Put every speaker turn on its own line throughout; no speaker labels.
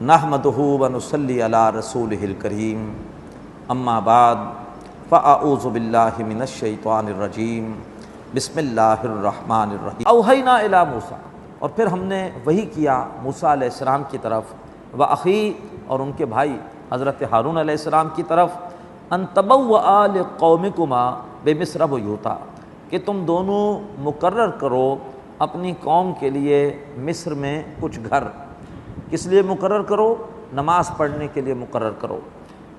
نحمدہ و نصلی علی رسولہ الکریم اما بعد فاعوذ باللہ من الشیطان الرجیم بسم اللہ الرحمن الرحیم اوحینا الی موسیٰ، اور پھر ہم نے وحی کیا موسیٰ علیہ السلام کی طرف، واخی اور ان کے بھائی حضرت ہارون علیہ السلام کی طرف، ان تبوأ لقومکما بمصر بیوتا، کہ تم دونوں مقرر کرو اپنی قوم کے لیے مصر میں کچھ گھر۔ کس لیے مقرر کرو؟ نماز پڑھنے کے لیے مقرر کرو۔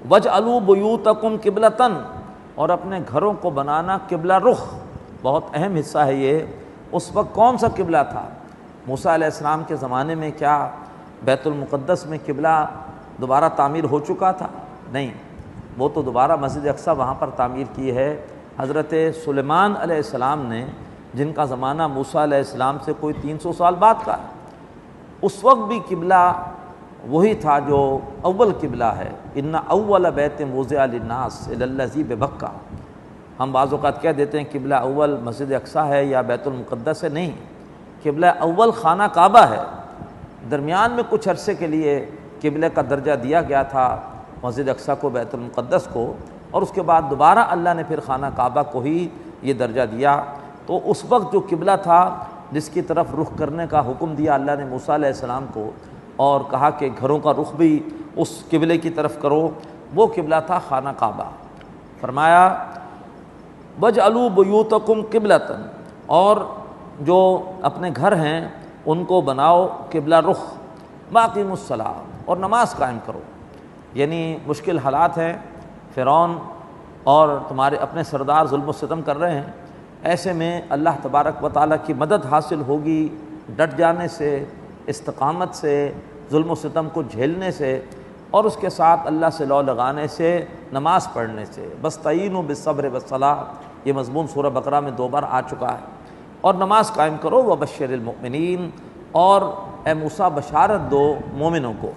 وَاجْعَلُوا بُيُوتَكُمْ قِبْلَةً، اور اپنے گھروں کو بنانا قبلہ رخ۔ بہت اہم حصہ ہے یہ۔ اس وقت کون سا قبلہ تھا؟ موسیٰ علیہ السلام کے زمانے میں کیا بیت المقدس میں قبلہ دوبارہ تعمیر ہو چکا تھا؟ نہیں، وہ تو دوبارہ مسجد اقصیٰ وہاں پر تعمیر کی ہے۔ حضرت سلیمان علیہ السلام نے، جن کا زمانہ موسیٰ علیہ السلام سے کوئی 300 سال بعد کا ہے، اس وقت بھی قبلہ وہی تھا جو اول قبلہ ہے۔ ان اول بیت وضع للناس للذی ببکہ، ہم بعض اوقات کہہ دیتے ہیں قبلہ اول مسجد اقصیٰ ہے یا بیت المقدس ہے، نہیں، قبلہ اول خانہ کعبہ ہے۔ درمیان میں کچھ عرصے کے لیے قبلے کا درجہ دیا گیا تھا مسجد اقصیٰ کو، بیت المقدس کو، اور اس کے بعد دوبارہ اللہ نے پھر خانہ کعبہ کو ہی یہ درجہ دیا۔ تو اس وقت جو قبلہ تھا جس کی طرف رخ کرنے کا حکم دیا اللہ نے موسیٰ علیہ السلام کو، اور کہا کہ گھروں کا رخ بھی اس قبلے کی طرف کرو، وہ قبلہ تھا خانہ کعبہ۔ فرمایا وَاجْعَلُوا بُيُوتَكُمْ قِبْلَةً، اور جو اپنے گھر ہیں ان کو بناؤ قبلہ رخ، وَأَقِیمُوا الصَّلَاةَ، اور نماز قائم کرو۔ یعنی مشکل حالات ہیں، فرعون اور تمہارے اپنے سردار ظلم و ستم کر رہے ہیں، ایسے میں اللہ تبارک و تعالیٰ کی مدد حاصل ہوگی ڈٹ جانے سے، استقامت سے، ظلم و ستم کو جھیلنے سے، اور اس کے ساتھ اللہ سے لو لگانے سے، نماز پڑھنے سے۔ وَاسْتَعِینُوا بِالصَّبْرِ وَالصَّلَاةِ، یہ مضمون سورہ بقرہ میں 2 بار آ چکا ہے۔ اور نماز قائم کرو۔ وَبَشِّرِ الْمُؤْمِنِينَ، اور اے موسیٰ بشارت دو مومنوں کو۔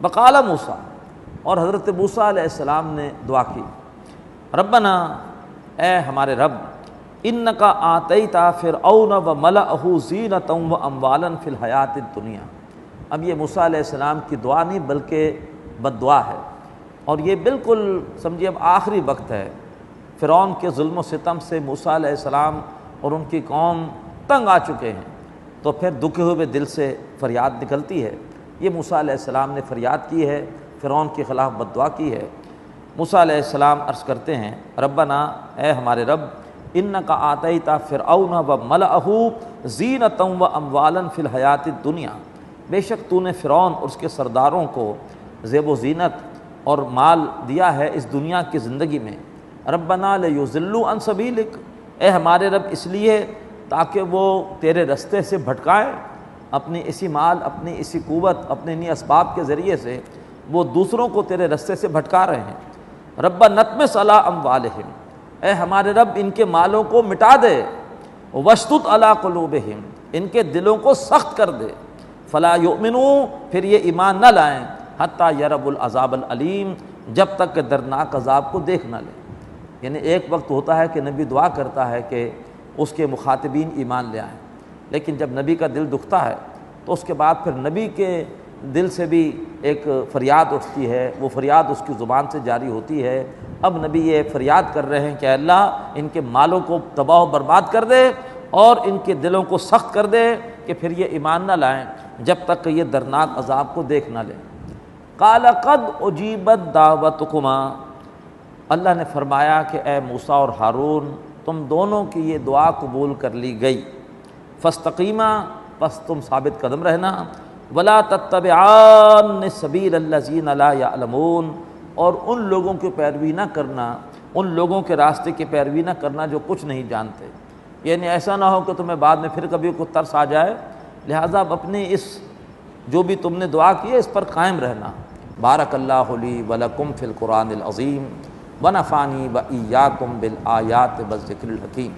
وَقَالَ موسیٰ، اور حضرت موسیٰ علیہ السلام نے دعا کی، ربنا، اے ہمارے رب، انک آتیت فرعون وملأہ زینۃ واموالا فی الحیاۃ الدنیا۔ اب یہ موسیٰ علیہ السلام کی دعا نہیں بلکہ بد دعا ہے، اور یہ بالکل سمجھیے اب آخری وقت ہے۔ فرعون کے ظلم و ستم سے موسیٰ علیہ السلام اور ان کی قوم تنگ آ چکے ہیں، تو پھر دکھے ہوئے دل سے فریاد نکلتی ہے۔ یہ موسیٰ علیہ السلام نے فریاد کی ہے، فرعون کے خلاف بد دعا کی ہے۔ موسیٰ علیہ السلام عرض کرتے ہیں، ربنا، اے ہمارے رب، انک آتیت فرعون وملأہ زینۃ واموالا فی الحیاۃ الدنیا، بے شک تو نے فرعون اور اس کے سرداروں کو زیب و زینت اور مال دیا ہے اس دنیا کی زندگی میں۔ ربنا لیضلوا عن سبیلک، اے ہمارے رب اس لیے تاکہ وہ تیرے رستے سے بھٹکائیں، اپنی اسی مال، اپنی اسی قوت، اپنے انہی اسباب کے ذریعے سے وہ دوسروں کو تیرے رستے سے بھٹکا رہے ہیں۔ ربنا اطمس علی اموالہم، اے ہمارے رب ان کے مالوں کو مٹا دے، واشدد علی قلوبہم، ان کے دلوں کو سخت کر دے، فلا یؤمنوا، پھر یہ ایمان نہ لائیں، حتی یروا العذاب العلیم، جب تک کہ دردناک عذاب کو دیکھ نہ لیں۔ یعنی ایک وقت ہوتا ہے کہ نبی دعا کرتا ہے کہ اس کے مخاطبین ایمان لے آئیں، لیکن جب نبی کا دل دکھتا ہے تو اس کے بعد پھر نبی کے دل سے بھی ایک فریاد اٹھتی ہے، وہ فریاد اس کی زبان سے جاری ہوتی ہے۔ اب نبی یہ فریاد کر رہے ہیں کہ اللہ ان کے مالوں کو تباہ و برباد کر دے اور ان کے دلوں کو سخت کر دے کہ پھر یہ ایمان نہ لائیں جب تک کہ یہ دردناک عذاب کو دیکھ نہ لیں۔ قال قد اجیبت دعوتکما، اللہ نے فرمایا کہ اے موسیٰ اور ہارون، تم دونوں کی یہ دعا قبول کر لی گئی، فاستقیما، پس تم ثابت قدم رہنا، ولا تتبعان سبیل الذین لا یعلمون، اور ان لوگوں کی پیروی نہ کرنا، ان لوگوں کے راستے کی پیروی نہ کرنا جو کچھ نہیں جانتے۔ یعنی ایسا نہ ہو کہ تمہیں بعد میں پھر کبھی کوئی ترس آ جائے، لہٰذا اپنی اس جو بھی تم نے دعا کی ہے اس پر قائم رہنا۔ بارک اللہ لی ولکم فی القرآن العظیم ونفعنی وإیاکم بالآیات والذکر الحکیم۔